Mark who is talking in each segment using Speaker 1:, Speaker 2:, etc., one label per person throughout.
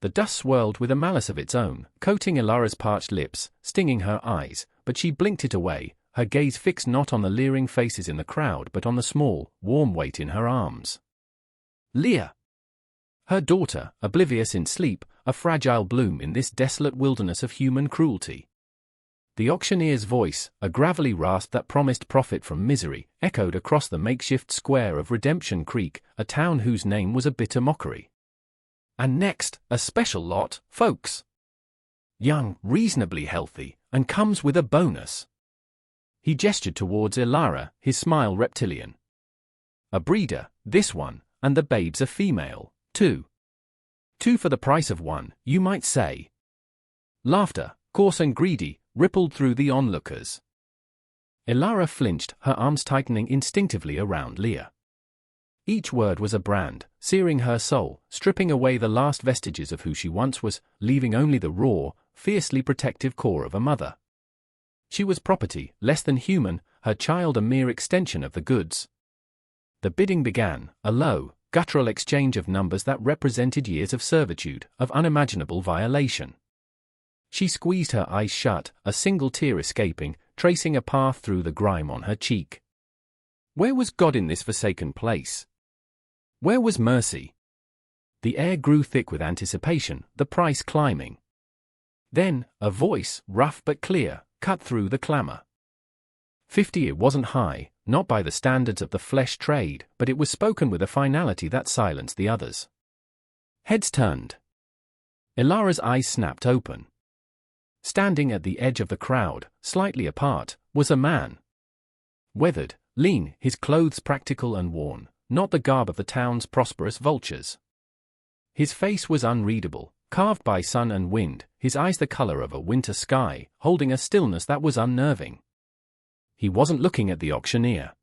Speaker 1: The dust swirled with a malice of its own, coating Ilara's parched lips, stinging her eyes, but she blinked it away, her gaze fixed not on the leering faces in the crowd but on the small, warm weight in her arms. Leah! Her daughter, oblivious in sleep, a fragile bloom in this desolate wilderness of human cruelty. The auctioneer's voice, a gravelly rasp that promised profit from misery, echoed across the makeshift square of Redemption Creek, a town whose name was a bitter mockery. And next, a special lot, folks. Young, reasonably healthy, and comes with a bonus. He gestured towards Ilara, his smile reptilian. A breeder, this one, and the babe's a female, too. 2 for the price of 1, you might say. Laughter, coarse and greedy, rippled through the onlookers. Ilara flinched, her arms tightening instinctively around Leah. Each word was a brand, searing her soul, stripping away the last vestiges of who she once was, leaving only the raw, fiercely protective core of a mother. She was property, less than human, her child a mere extension of the goods. The bidding began, a low, guttural exchange of numbers that represented years of servitude, of unimaginable violation. She squeezed her eyes shut, a single tear escaping, tracing a path through the grime on her cheek. Where was God in this forsaken place? Where was mercy? The air grew thick with anticipation, the price climbing. Then, a voice, rough but clear, cut through the clamor. 50. It wasn't high, not by the standards of the flesh trade, but it was spoken with a finality that silenced the others. Heads turned. Ilara's eyes snapped open. Standing at the edge of the crowd, slightly apart, was a man. Weathered, lean, his clothes practical and worn, not the garb of the town's prosperous vultures. His face was unreadable, carved by sun and wind, his eyes the color of a winter sky, holding a stillness that was unnerving. He wasn't looking at the auctioneer.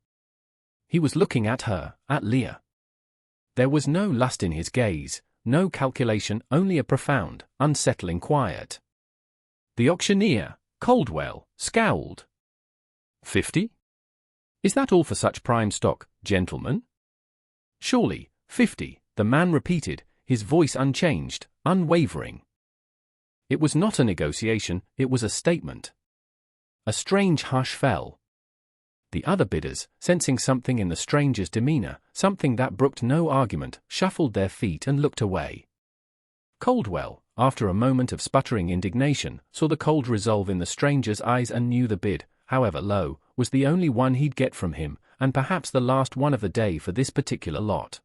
Speaker 1: He was looking at her, at Leah. There was no lust in his gaze, no calculation, only a profound, unsettling quiet. The auctioneer, Caldwell, scowled. 50? Is that all for such prime stock, gentlemen? Surely, 50, the man repeated, his voice unchanged, unwavering. It was not a negotiation, it was a statement. A strange hush fell. The other bidders, sensing something in the stranger's demeanor, something that brooked no argument, shuffled their feet and looked away. Caldwell, after a moment of sputtering indignation, saw the cold resolve in the stranger's eyes and knew the bid, however low, was the only one he'd get from him, and perhaps the last one of the day for this particular lot.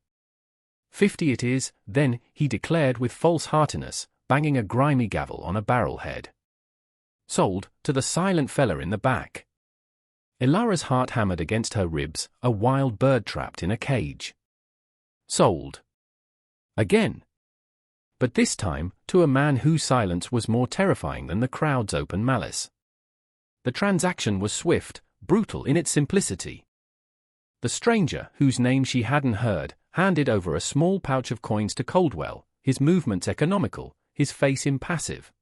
Speaker 1: 50 it is, then, he declared with false heartiness, banging a grimy gavel on a barrel head. Sold, to the silent fella in the back. Ilara's heart hammered against her ribs, a wild bird trapped in a cage. Sold. Again. But this time, to a man whose silence was more terrifying than the crowd's open malice. The transaction was swift, brutal in its simplicity. The stranger, whose name she hadn't heard, handed over a small pouch of coins to Caldwell, his movements economical, his face impassive.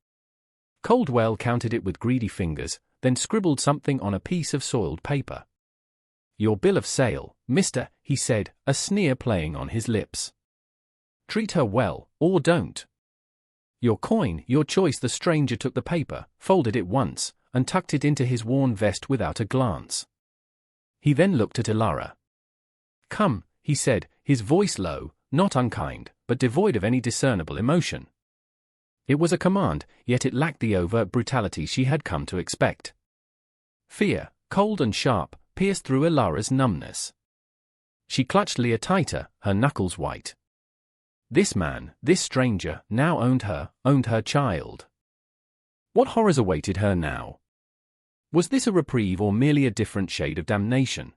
Speaker 1: Caldwell counted it with greedy fingers, then scribbled something on a piece of soiled paper. Your bill of sale, mister, he said, a sneer playing on his lips. Treat her well, or don't. Your coin, your choice. The stranger took the paper, folded it once, and tucked it into his worn vest without a glance. He then looked at Ilara. Come, he said, his voice low, not unkind, but devoid of any discernible emotion. It was a command, yet it lacked the overt brutality she had come to expect. Fear, cold and sharp, pierced through Ilara's numbness. She clutched Leah tighter, her knuckles white. This man, this stranger, now owned her child. What horrors awaited her now? Was this a reprieve or merely a different shade of damnation?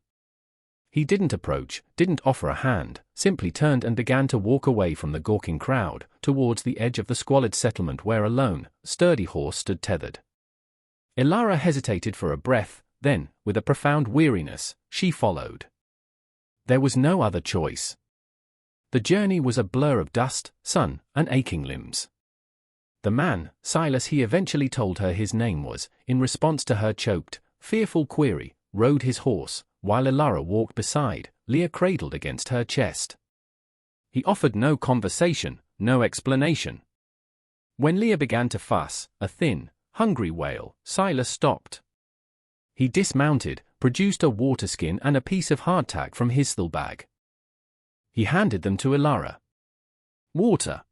Speaker 1: He didn't approach, didn't offer a hand, simply turned and began to walk away from the gawking crowd, towards the edge of the squalid settlement where a lone, sturdy horse stood tethered. Ilara hesitated for a breath, then, with a profound weariness, she followed. There was no other choice. The journey was a blur of dust, sun, and aching limbs. The man, Silas he eventually told her his name was, in response to her choked, fearful query, rode his horse, while Ilara walked beside, Leah cradled against her chest. He offered no conversation, no explanation. When Leah began to fuss, a thin, hungry wail, Silas stopped. He dismounted, produced a water skin and a piece of hardtack from his steel bag. He handed them to Ilara. Water.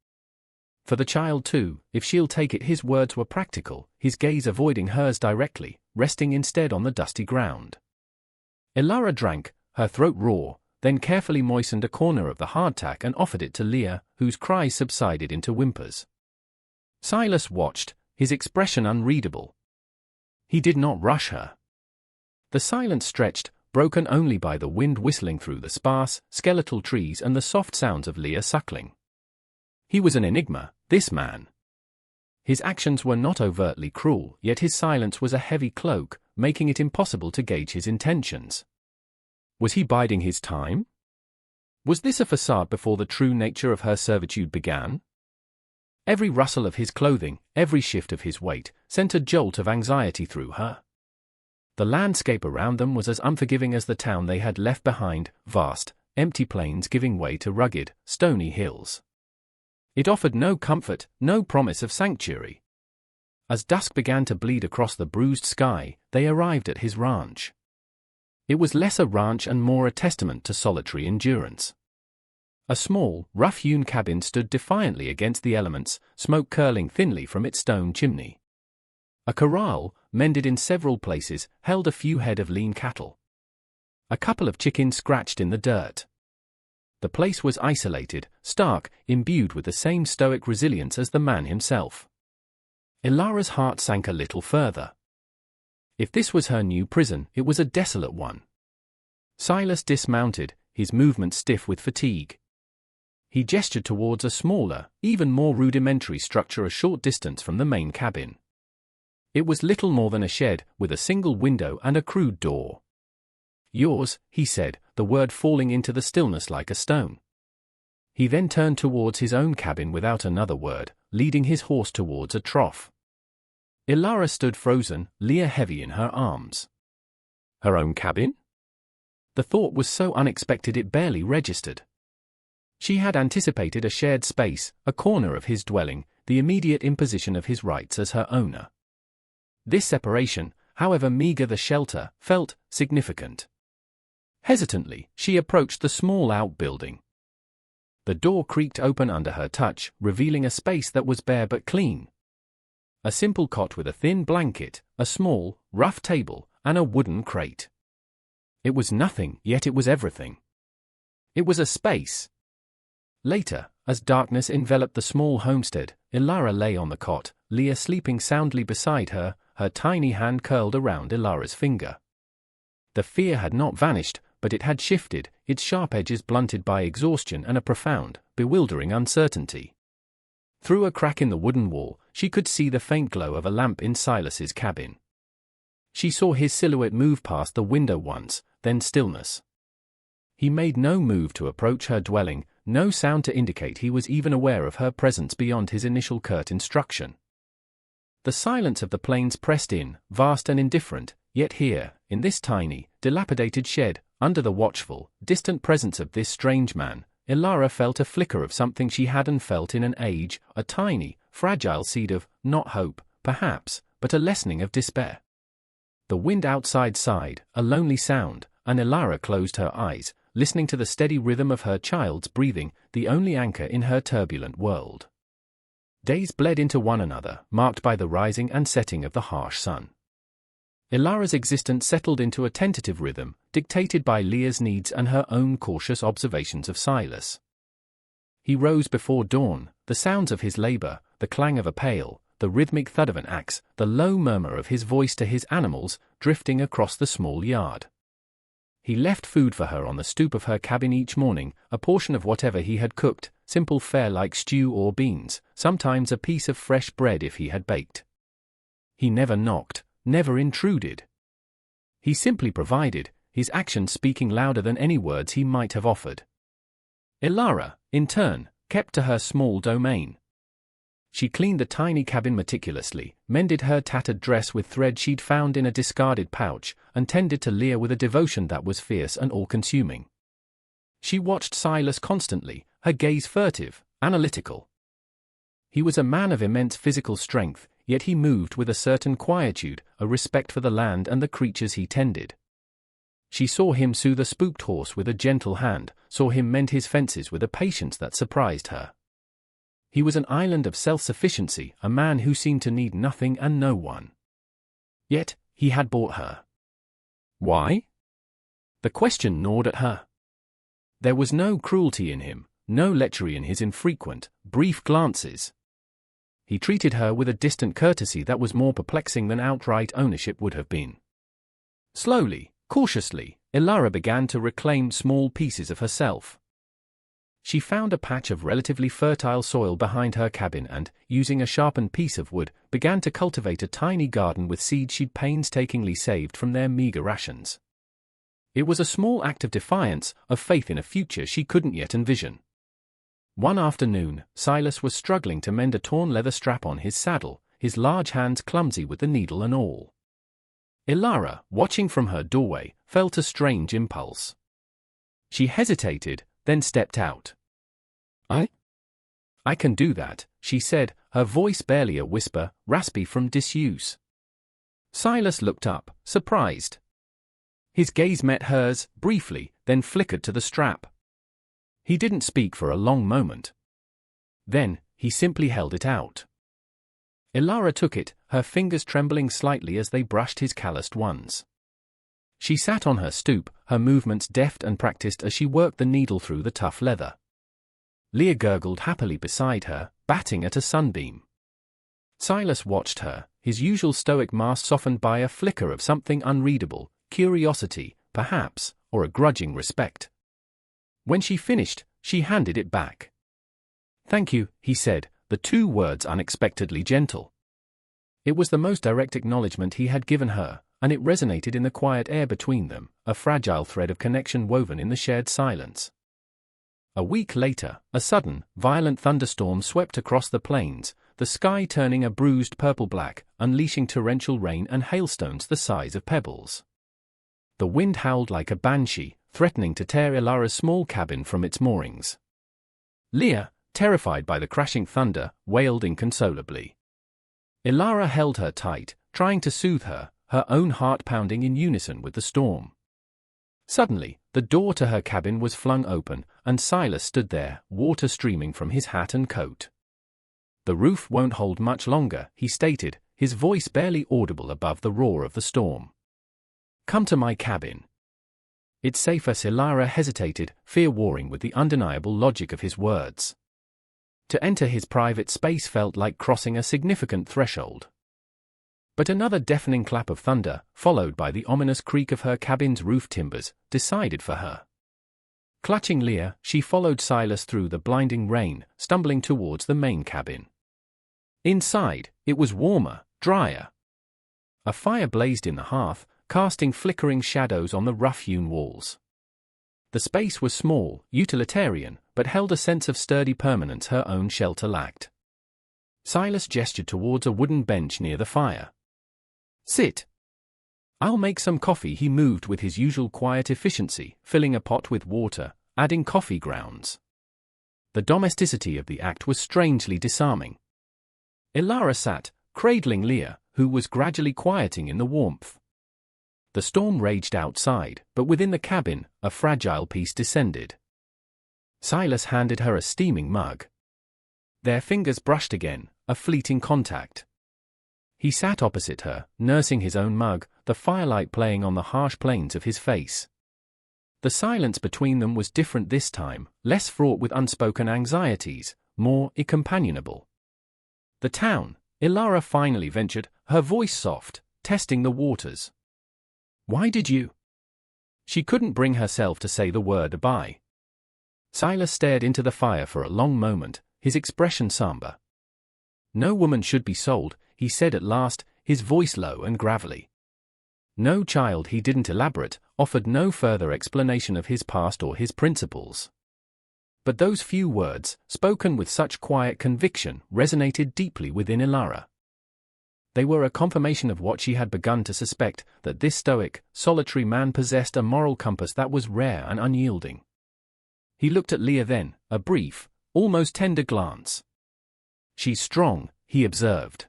Speaker 1: For the child too, if she'll take it. His words were practical, his gaze avoiding hers directly, resting instead on the dusty ground. Ilara drank, her throat raw, then carefully moistened a corner of the hardtack and offered it to Leah, whose cries subsided into whimpers. Silas watched, his expression unreadable. He did not rush her. The silence stretched, broken only by the wind whistling through the sparse, skeletal trees and the soft sounds of Leah suckling. He was an enigma, this man. His actions were not overtly cruel, yet his silence was a heavy cloak, making it impossible to gauge his intentions. Was he biding his time? Was this a facade before the true nature of her servitude began? Every rustle of his clothing, every shift of his weight, sent a jolt of anxiety through her. The landscape around them was as unforgiving as the town they had left behind, vast, empty plains giving way to rugged, stony hills. It offered no comfort, no promise of sanctuary. As dusk began to bleed across the bruised sky, they arrived at his ranch. It was less a ranch and more a testament to solitary endurance. A small, rough-hewn cabin stood defiantly against the elements, smoke curling thinly from its stone chimney. A corral, mended in several places, held a few head of lean cattle. A couple of chickens scratched in the dirt. The place was isolated, stark, imbued with the same stoic resilience as the man himself. Ilara's heart sank a little further. If this was her new prison, it was a desolate one. Silas dismounted, his movements stiff with fatigue. He gestured towards a smaller, even more rudimentary structure a short distance from the main cabin. It was little more than a shed, with a single window and a crude door. "Yours," he said, the word falling into the stillness like a stone. He then turned towards his own cabin without another word, leading his horse towards a trough. Ilara stood frozen, Leah heavy in her arms. Her own cabin? The thought was so unexpected it barely registered. She had anticipated a shared space, a corner of his dwelling, the immediate imposition of his rights as her owner. This separation, however meager the shelter, felt significant. Hesitantly, she approached the small outbuilding. The door creaked open under her touch, revealing a space that was bare but clean. A simple cot with a thin blanket, a small, rough table, and a wooden crate. It was nothing, yet it was everything. It was a space. Later, as darkness enveloped the small homestead, Ilara lay on the cot, Leah sleeping soundly beside her, her tiny hand curled around Ilara's finger. The fear had not vanished, but it had shifted, its sharp edges blunted by exhaustion and a profound, bewildering uncertainty. Through a crack in the wooden wall, she could see the faint glow of a lamp in Silas's cabin. She saw his silhouette move past the window once, then stillness. He made no move to approach her dwelling, no sound to indicate he was even aware of her presence beyond his initial curt instruction. The silence of the plains pressed in, vast and indifferent, yet here, in this tiny, dilapidated shed, under the watchful, distant presence of this strange man, Ilara felt a flicker of something she hadn't felt in an age, a tiny, fragile seed of, not hope, perhaps, but a lessening of despair. The wind outside sighed, a lonely sound, and Ilara closed her eyes, listening to the steady rhythm of her child's breathing, the only anchor in her turbulent world. Days bled into one another, marked by the rising and setting of the harsh sun. Ilara's existence settled into a tentative rhythm, dictated by Leah's needs and her own cautious observations of Silas. He rose before dawn, the sounds of his labor, the clang of a pail, the rhythmic thud of an axe, the low murmur of his voice to his animals, drifting across the small yard. He left food for her on the stoop of her cabin each morning, a portion of whatever he had cooked, simple fare like stew or beans, sometimes a piece of fresh bread if he had baked. He never knocked, never intruded. He simply provided, his actions speaking louder than any words he might have offered. Ilara, in turn, kept to her small domain. She cleaned the tiny cabin meticulously, mended her tattered dress with thread she'd found in a discarded pouch, and tended to Leah with a devotion that was fierce and all-consuming. She watched Silas constantly, her gaze furtive, analytical. He was a man of immense physical strength, yet he moved with a certain quietude, a respect for the land and the creatures he tended. She saw him soothe a spooked horse with a gentle hand, saw him mend his fences with a patience that surprised her. He was an island of self-sufficiency, a man who seemed to need nothing and no one. Yet, he had bought her. Why? The question gnawed at her. There was no cruelty in him, no lechery in his infrequent, brief glances. He treated her with a distant courtesy that was more perplexing than outright ownership would have been. Slowly, cautiously, Ilara began to reclaim small pieces of herself. She found a patch of relatively fertile soil behind her cabin and, using a sharpened piece of wood, began to cultivate a tiny garden with seeds she'd painstakingly saved from their meager rations. It was a small act of defiance, of faith in a future she couldn't yet envision. One afternoon, Silas was struggling to mend a torn leather strap on his saddle, his large hands clumsy with the needle and all. Ilara, watching from her doorway, felt a strange impulse. She hesitated, then stepped out. I can do that, she said, her voice barely a whisper, raspy from disuse. Silas looked up, surprised. His gaze met hers, briefly, then flickered to the strap. He didn't speak for a long moment. Then, he simply held it out. Ilara took it, her fingers trembling slightly as they brushed his calloused ones. She sat on her stoop, her movements deft and practiced as she worked the needle through the tough leather. Leah gurgled happily beside her, batting at a sunbeam. Silas watched her, his usual stoic mask softened by a flicker of something unreadable, curiosity, perhaps, or a grudging respect. When she finished, she handed it back. "Thank you," he said, the two words unexpectedly gentle. It was the most direct acknowledgement he had given her, and it resonated in the quiet air between them, a fragile thread of connection woven in the shared silence. A week later, a sudden, violent thunderstorm swept across the plains, the sky turning a bruised purple-black, unleashing torrential rain and hailstones the size of pebbles. The wind howled like a banshee, threatening to tear Ilara's small cabin from its moorings. Leah, terrified by the crashing thunder, wailed inconsolably. Ilara held her tight, trying to soothe her, her own heart pounding in unison with the storm. Suddenly, the door to her cabin was flung open, and Silas stood there, water streaming from his hat and coat. "The roof won't hold much longer," he stated, his voice barely audible above the roar of the storm. "Come to my cabin." "It's safer." Ilara hesitated, fear warring with the undeniable logic of his words. To enter his private space felt like crossing a significant threshold. But another deafening clap of thunder, followed by the ominous creak of her cabin's roof timbers, decided for her. Clutching Leah, she followed Silas through the blinding rain, stumbling towards the main cabin. Inside, it was warmer, drier. A fire blazed in the hearth, casting flickering shadows on the rough-hewn walls. The space was small, utilitarian, but held a sense of sturdy permanence her own shelter lacked. Silas gestured towards a wooden bench near the fire. "Sit." "I'll make some coffee." He moved with his usual quiet efficiency, filling a pot with water, adding coffee grounds. The domesticity of the act was strangely disarming. Ilara sat, cradling Leah, who was gradually quieting in the warmth. The storm raged outside, but within the cabin, a fragile peace descended. Silas handed her a steaming mug. Their fingers brushed again, a fleeting contact. He sat opposite her, nursing his own mug, the firelight playing on the harsh planes of his face. The silence between them was different this time, less fraught with unspoken anxieties, more companionable. "The town," Ilara finally ventured, her voice soft, testing the waters. "Why did you?" She couldn't bring herself to say the word "bye." Silas stared into the fire for a long moment, his expression somber. "No woman should be sold," he said at last, his voice low and gravelly. No child. He didn't elaborate, offered no further explanation of his past or his principles. But those few words, spoken with such quiet conviction, resonated deeply within Ilara. They were a confirmation of what she had begun to suspect, that this stoic, solitary man possessed a moral compass that was rare and unyielding. He looked at Leah then, a brief, almost tender glance. she's strong, he observed.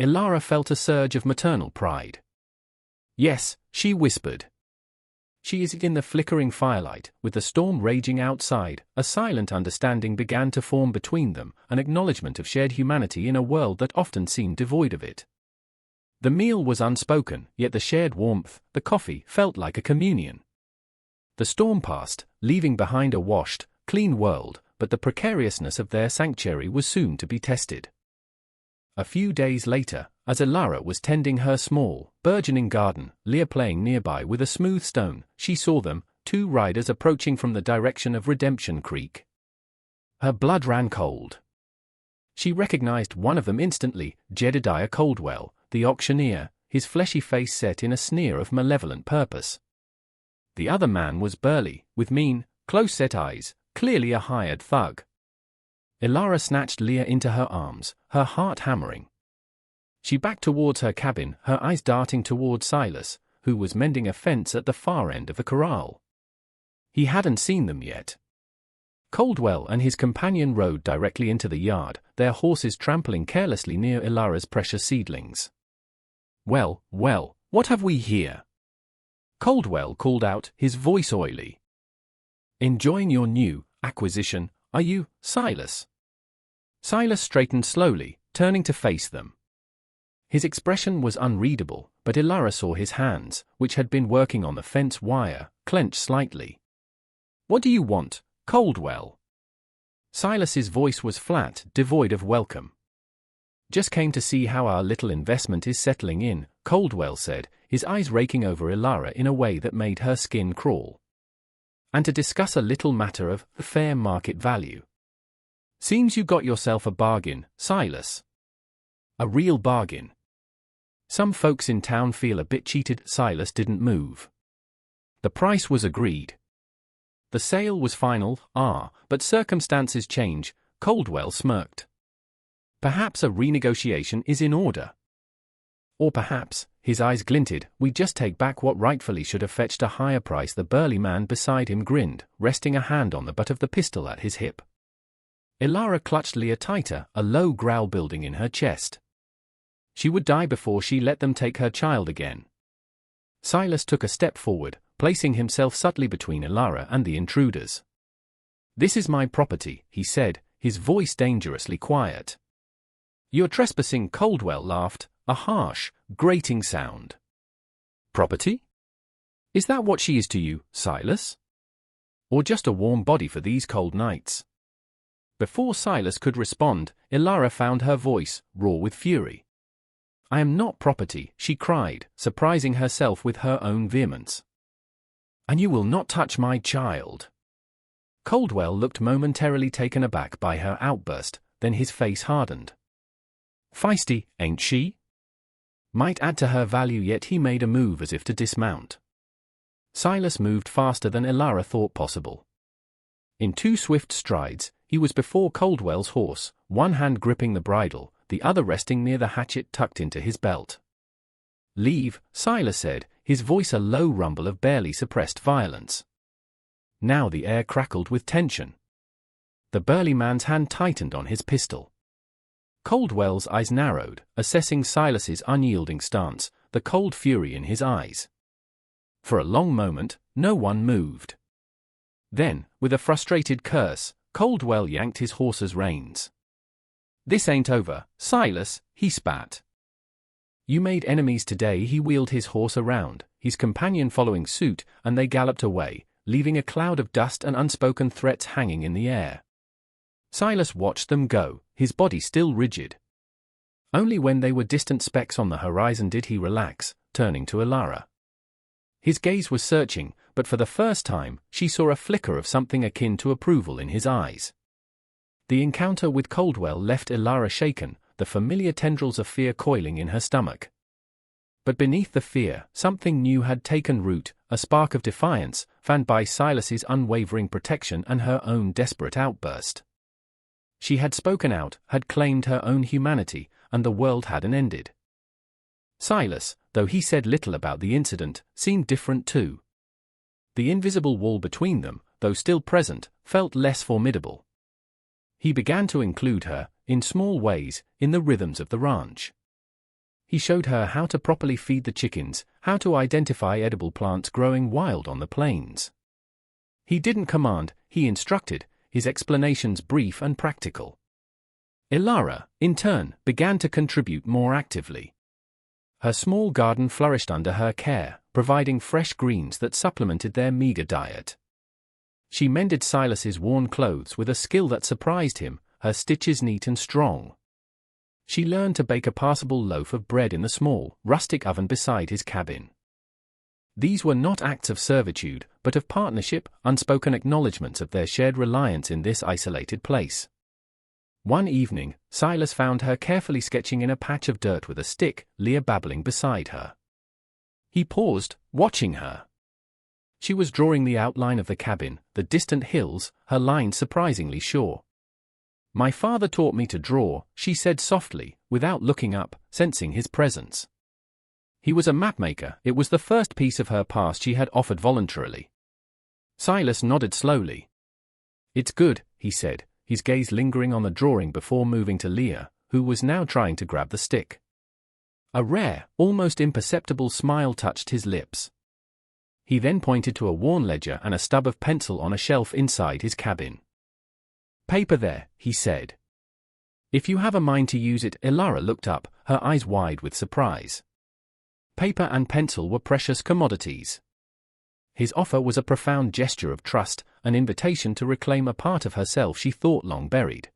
Speaker 1: Ilara felt a surge of maternal pride. Yes, she whispered. She is in the flickering firelight, with the storm raging outside. A silent understanding began to form between them, an acknowledgement of shared humanity in a world that often seemed devoid of it. The meal was unspoken, yet the shared warmth, the coffee, felt like a communion. The storm passed, leaving behind a washed, clean world, but the precariousness of their sanctuary was soon to be tested. A few days later, as Ilara was tending her small, burgeoning garden, Leah playing nearby with a smooth stone, she saw them, 2 riders approaching from the direction of Redemption Creek. Her blood ran cold. She recognized one of them instantly, Jedediah Coldwell, the auctioneer, his fleshy face set in a sneer of malevolent purpose. The other man was burly, with mean, close-set eyes, clearly a hired thug. Ilara snatched Leah into her arms, her heart hammering. She backed towards her cabin, her eyes darting towards Silas, who was mending a fence at the far end of the corral. He hadn't seen them yet. Coldwell and his companion rode directly into the yard, their horses trampling carelessly near Ilara's precious seedlings. Well, what have we here? Coldwell called out, his voice oily. Enjoying your new acquisition, are you, Silas? Silas straightened slowly, turning to face them. His expression was unreadable, but Ilara saw his hands, which had been working on the fence wire, clench slightly. What do you want, Coldwell? Silas's voice was flat, devoid of welcome. Just came to see how our little investment is settling in, Coldwell said, his eyes raking over Ilara in a way that made her skin crawl. And to discuss a little matter of fair market value. Seems you got yourself a bargain, Silas. A real bargain. Some folks in town feel a bit cheated. Silas didn't move. The price was agreed. The sale was final, but circumstances change, Coldwell smirked. Perhaps a renegotiation is in order. Or perhaps, his eyes glinted, we just take back what rightfully should have fetched a higher price. The burly man beside him grinned, resting a hand on the butt of the pistol at his hip. Ilara clutched Leah tighter, a low growl building in her chest. She would die before she let them take her child again. Silas took a step forward, placing himself subtly between Ilara and the intruders. This is my property, he said, his voice dangerously quiet. You're trespassing, Coldwell laughed, a harsh, grating sound. Property? Is that what she is to you, Silas? Or just a warm body for these cold nights? Before Silas could respond, Ilara found her voice, raw with fury. I am not property, she cried, surprising herself with her own vehemence. And you will not touch my child. Coldwell looked momentarily taken aback by her outburst, then his face hardened. Feisty, ain't she? Might add to her value, yet he made a move as if to dismount. Silas moved faster than Ilara thought possible. In 2 swift strides, he was before Coldwell's horse, one hand gripping the bridle, the other resting near the hatchet tucked into his belt. Leave, Silas said, his voice a low rumble of barely suppressed violence. Now the air crackled with tension. The burly man's hand tightened on his pistol. Coldwell's eyes narrowed, assessing Silas's unyielding stance, the cold fury in his eyes. For a long moment, no one moved. Then, with a frustrated curse, Coldwell yanked his horse's reins. This ain't over, Silas, he spat. You made enemies today. He wheeled his horse around, his companion following suit, and they galloped away, leaving a cloud of dust and unspoken threats hanging in the air. Silas watched them go, his body still rigid. Only when they were distant specks on the horizon did he relax, turning to Ilara. His gaze was searching, but for the first time, she saw a flicker of something akin to approval in his eyes. The encounter with Coldwell left Ilara shaken, the familiar tendrils of fear coiling in her stomach. But beneath the fear, something new had taken root, a spark of defiance, fanned by Silas's unwavering protection and her own desperate outburst. She had spoken out, had claimed her own humanity, and the world hadn't ended. Silas, though he said little about the incident, seemed different too. The invisible wall between them, though still present, felt less formidable. He began to include her, in small ways, in the rhythms of the ranch. He showed her how to properly feed the chickens, how to identify edible plants growing wild on the plains. He didn't command, he instructed, his explanations brief and practical. Ilara, in turn, began to contribute more actively. Her small garden flourished under her care, providing fresh greens that supplemented their meager diet. She mended Silas's worn clothes with a skill that surprised him, her stitches neat and strong. She learned to bake a passable loaf of bread in the small, rustic oven beside his cabin. These were not acts of servitude, but of partnership, unspoken acknowledgments of their shared reliance in this isolated place. One evening, Silas found her carefully sketching in a patch of dirt with a stick, Leah babbling beside her. He paused, watching her. She was drawing the outline of the cabin, the distant hills, her lines surprisingly sure. "My father taught me to draw," she said softly, without looking up, sensing his presence. He was a mapmaker. It was the first piece of her past she had offered voluntarily. Silas nodded slowly. "It's good," he said, his gaze lingering on the drawing before moving to Leah, who was now trying to grab the stick. A rare, almost imperceptible smile touched his lips. He then pointed to a worn ledger and a stub of pencil on a shelf inside his cabin. "Paper there," he said. "If you have a mind to use it." Ilara looked up, her eyes wide with surprise. Paper and pencil were precious commodities. His offer was a profound gesture of trust, an invitation to reclaim a part of herself she thought long buried.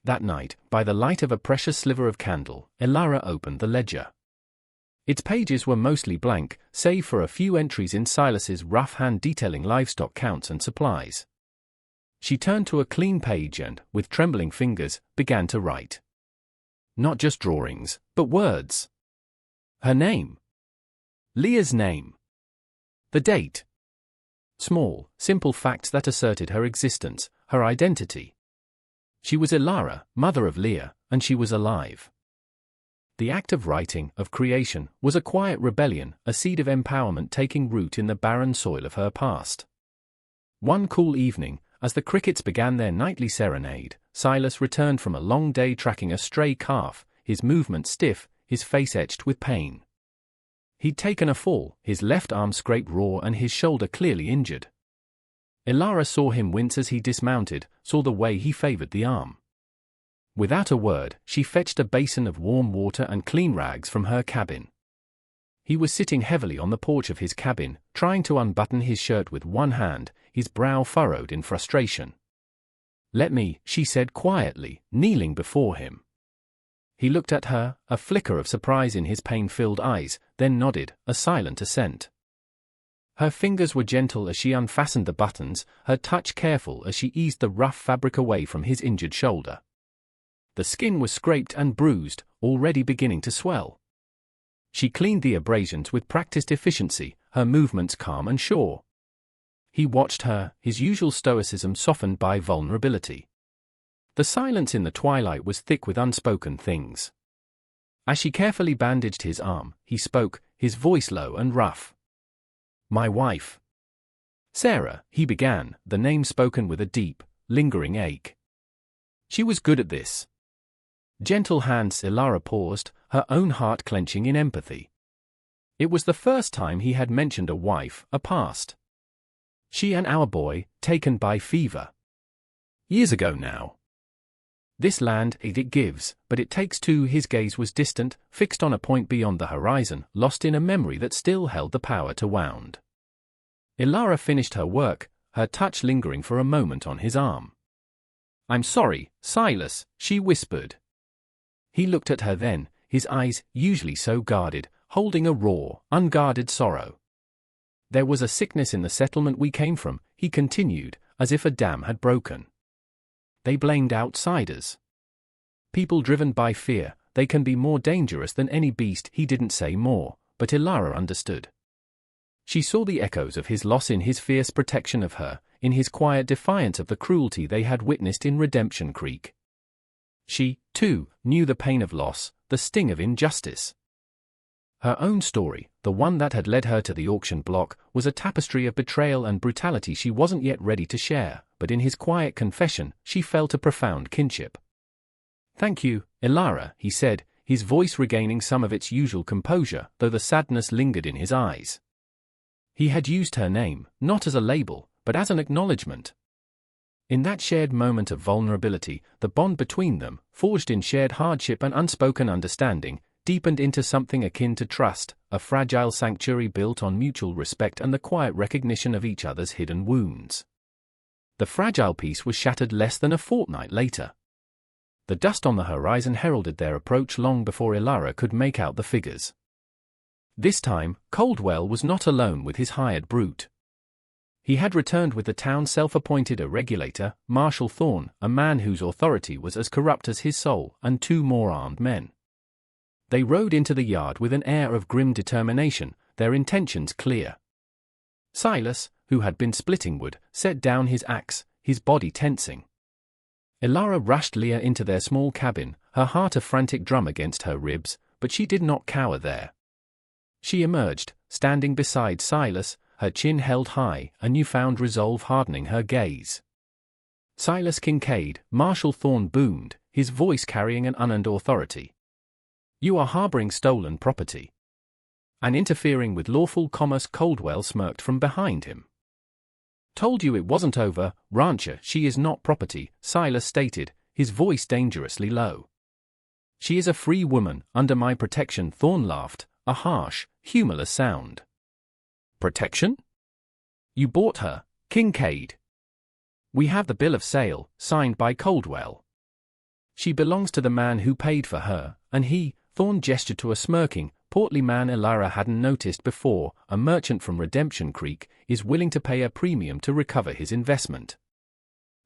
Speaker 1: That night, by the light of a precious sliver of candle, Ilara opened the ledger. Its pages were mostly blank, save for a few entries in Silas's rough hand detailing livestock counts and supplies. She turned to a clean page and, with trembling fingers, began to write. Not just drawings, but words. Her name. Leah's name. The date. Small, simple facts that asserted her existence, her identity. She was Ilara, mother of Leah, and she was alive. The act of writing, of creation, was a quiet rebellion, a seed of empowerment taking root in the barren soil of her past. One cool evening, as the crickets began their nightly serenade, Silas returned from a long day tracking a stray calf, his movements stiff, his face etched with pain. He'd taken a fall, his left arm scraped raw and his shoulder clearly injured. Ilara saw him wince as he dismounted, saw the way he favored the arm. Without a word, she fetched a basin of warm water and clean rags from her cabin. He was sitting heavily on the porch of his cabin, trying to unbutton his shirt with one hand, his brow furrowed in frustration. "Let me," she said quietly, kneeling before him. He looked at her, a flicker of surprise in his pain-filled eyes, then nodded, a silent assent. Her fingers were gentle as she unfastened the buttons, her touch careful as she eased the rough fabric away from his injured shoulder. The skin was scraped and bruised, already beginning to swell. She cleaned the abrasions with practiced efficiency, her movements calm and sure. He watched her, his usual stoicism softened by vulnerability. The silence in the twilight was thick with unspoken things. As she carefully bandaged his arm, he spoke, his voice low and rough. "My wife." "Sarah," he began, the name spoken with a deep, lingering ache. "She was good at this." Gentle hands. Ilara paused, her own heart clenching in empathy. It was the first time he had mentioned a wife, a past. "She and our boy, taken by fever. Years ago now. This land, it gives, but it takes too." His gaze was distant, fixed on a point beyond the horizon, lost in a memory that still held the power to wound. Ilara finished her work, her touch lingering for a moment on his arm. "I'm sorry, Silas," she whispered. He looked at her then, his eyes, usually so guarded, holding a raw, unguarded sorrow. "There was a sickness in the settlement we came from," he continued, as if a dam had broken. "They blamed outsiders. People driven by fear, they can be more dangerous than any beast." He didn't say more, but Ilara understood. She saw the echoes of his loss in his fierce protection of her, in his quiet defiance of the cruelty they had witnessed in Redemption Creek. She, too, knew the pain of loss, the sting of injustice. Her own story, the one that had led her to the auction block, was a tapestry of betrayal and brutality she wasn't yet ready to share, but in his quiet confession, she felt a profound kinship. "Thank you, Elara," he said, his voice regaining some of its usual composure, though the sadness lingered in his eyes. He had used her name, not as a label, but as an acknowledgement. In that shared moment of vulnerability, the bond between them, forged in shared hardship and unspoken understanding, deepened into something akin to trust, a fragile sanctuary built on mutual respect and the quiet recognition of each other's hidden wounds. The fragile peace was shattered less than a fortnight later. The dust on the horizon heralded their approach long before Elara could make out the figures. This time, Coldwell was not alone with his hired brute. He had returned with the town's self-appointed regulator, Marshal Thorne, a man whose authority was as corrupt as his soul, and 2 more armed men. They rode into the yard with an air of grim determination, their intentions clear. Silas, who had been splitting wood, set down his axe, his body tensing. Elara rushed Leah into their small cabin, her heart a frantic drum against her ribs, but she did not cower there. She emerged, standing beside Silas, her chin held high, a newfound resolve hardening her gaze. "Silas Kincaid," Marshal Thorne boomed, his voice carrying an unearned authority. "You are harboring stolen property." And interfering with lawful commerce. Coldwell smirked from behind him. "Told you it wasn't over, rancher. She is not property," Silas stated, his voice dangerously low. "She is a free woman, under my protection." Thorne laughed, a harsh, humorless sound. "Protection? You bought her, Kincaid." "We have the bill of sale, signed by Coldwell. She belongs to the man who paid for her, and he," Thorne gestured to a smirking, portly man Elara hadn't noticed before, a merchant from Redemption Creek, "is willing to pay a premium to recover his investment.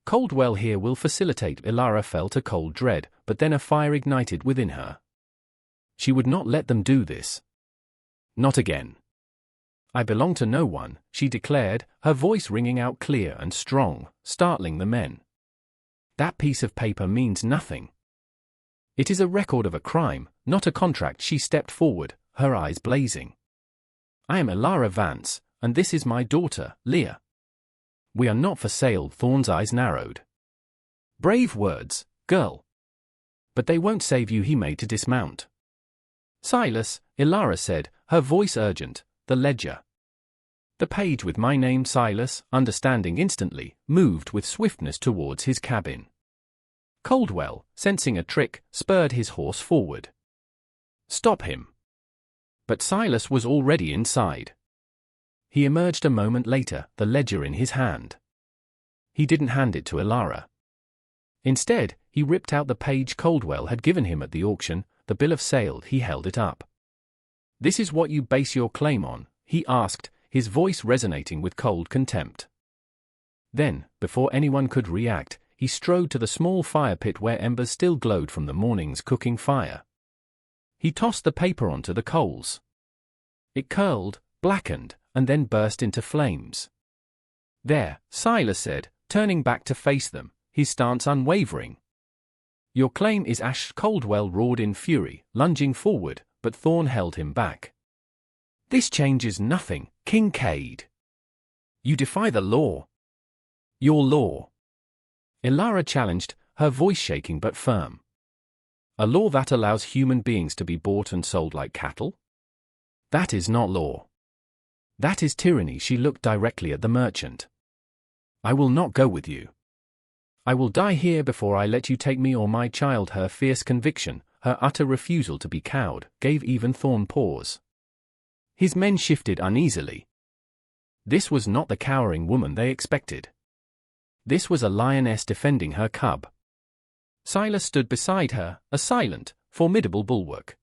Speaker 1: Coldwell here will facilitate." Elara felt a cold dread, but then a fire ignited within her. She would not let them do this. Not again. "I belong to no one," she declared, her voice ringing out clear and strong, startling the men. "That piece of paper means nothing. It is a record of a crime, not a contract." She stepped forward, her eyes blazing. "I am Elara Vance, and this is my daughter, Leah. We are not for sale." Thorne's eyes narrowed. "Brave words, girl. But they won't save you." He made to dismount. "Silas," Elara said, her voice urgent, "the ledger." The page with my name. Silas, understanding instantly, moved with swiftness towards his cabin. Coldwell, sensing a trick, spurred his horse forward. "Stop him." But Silas was already inside. He emerged a moment later, the ledger in his hand. He didn't hand it to Elara. Instead, he ripped out the page Coldwell had given him at the auction, the bill of sale. He held it up. "This is what you base your claim on?" he asked, his voice resonating with cold contempt. Then, before anyone could react, he strode to the small fire pit where embers still glowed from the morning's cooking fire. He tossed the paper onto the coals. It curled, blackened, and then burst into flames. "There," Silas said, turning back to face them, his stance unwavering. "Your claim is ash." Coldwell roared in fury, lunging forward, but Thorne held him back. "This changes nothing, Kincaid. You defy the law. Your law." Elara challenged, her voice shaking but firm. "A law that allows human beings to be bought and sold like cattle? That is not law. That is tyranny." She looked directly at the merchant. "I will not go with you. I will die here before I let you take me or my child." Her fierce conviction, her utter refusal to be cowed, gave even Thorne pause. His men shifted uneasily. This was not the cowering woman they expected. This was a lioness defending her cub. Silas stood beside her, a silent, formidable bulwark.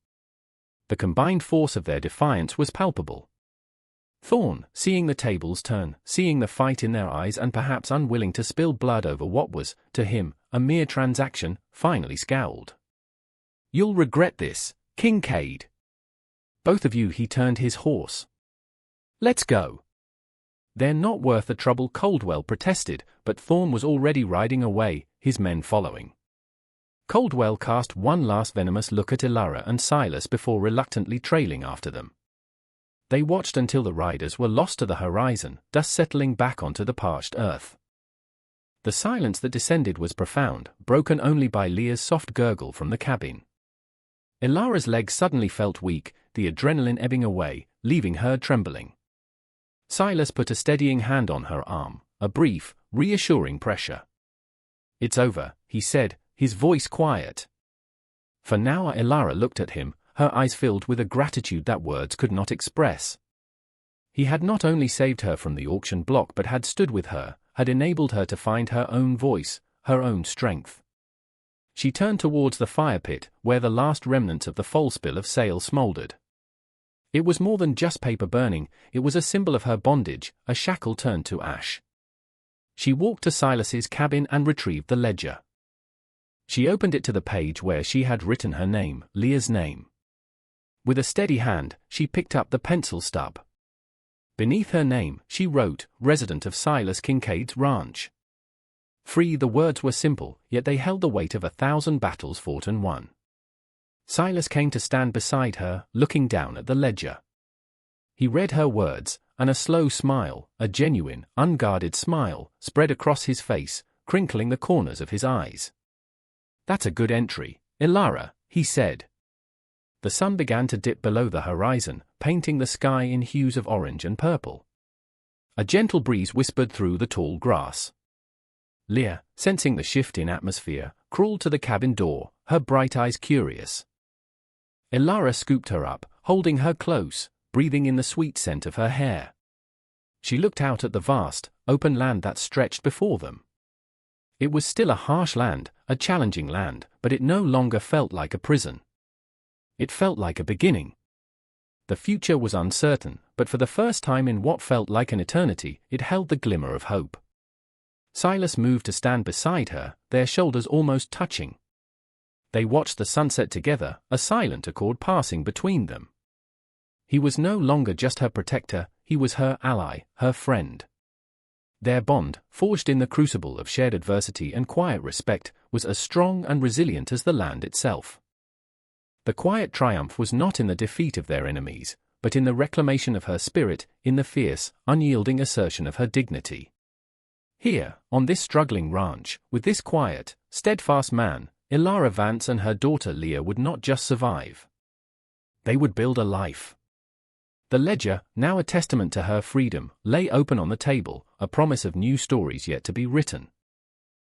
Speaker 1: The combined force of their defiance was palpable. Thorne, seeing the tables turn, seeing the fight in their eyes and perhaps unwilling to spill blood over what was, to him, a mere transaction, finally scowled. "You'll regret this, Kincaid. Both of you." He turned his horse. "Let's go." "They're not worth the trouble," Coldwell protested, but Thorne was already riding away, his men following. Caldwell cast one last venomous look at Elara and Silas before reluctantly trailing after them. They watched until the riders were lost to the horizon, dust settling back onto the parched earth. The silence that descended was profound, broken only by Leah's soft gurgle from the cabin. Elara's legs suddenly felt weak, the adrenaline ebbing away, leaving her trembling. Silas put a steadying hand on her arm, a brief, reassuring pressure. "It's over," he said, his voice quiet. For now Elara looked at him, her eyes filled with a gratitude that words could not express. He had not only saved her from the auction block but had stood with her, had enabled her to find her own voice, her own strength. She turned towards the fire pit, where the last remnants of the foal spill of sail smoldered. It was more than just paper burning, it was a symbol of her bondage, a shackle turned to ash. She walked to Silas's cabin and retrieved the ledger. She opened it to the page where she had written her name, Leah's name. With a steady hand, she picked up the pencil stub. Beneath her name, she wrote, "Resident of Silas Kincaid's ranch." Free, the words were simple, yet they held the weight of 1,000 battles fought and won. Silas came to stand beside her, looking down at the ledger. He read her words, and a slow smile, a genuine, unguarded smile, spread across his face, crinkling the corners of his eyes. "That's a good entry, Elara," he said. The sun began to dip below the horizon, painting the sky in hues of orange and purple. A gentle breeze whispered through the tall grass. Leah, sensing the shift in atmosphere, crawled to the cabin door, her bright eyes curious. Elara scooped her up, holding her close, breathing in the sweet scent of her hair. She looked out at the vast, open land that stretched before them. It was still a harsh land, a challenging land, but it no longer felt like a prison. It felt like a beginning. The future was uncertain, but for the first time in what felt like an eternity, it held the glimmer of hope. Silas moved to stand beside her, their shoulders almost touching. They watched the sunset together, a silent accord passing between them. He was no longer just her protector, he was her ally, her friend. Their bond, forged in the crucible of shared adversity and quiet respect, was as strong and resilient as the land itself. The quiet triumph was not in the defeat of their enemies, but in the reclamation of her spirit, in the fierce, unyielding assertion of her dignity. Here, on this struggling ranch, with this quiet, steadfast man, Elara Vance and her daughter Leah would not just survive. They would build a life. The ledger, now a testament to her freedom, lay open on the table, a promise of new stories yet to be written.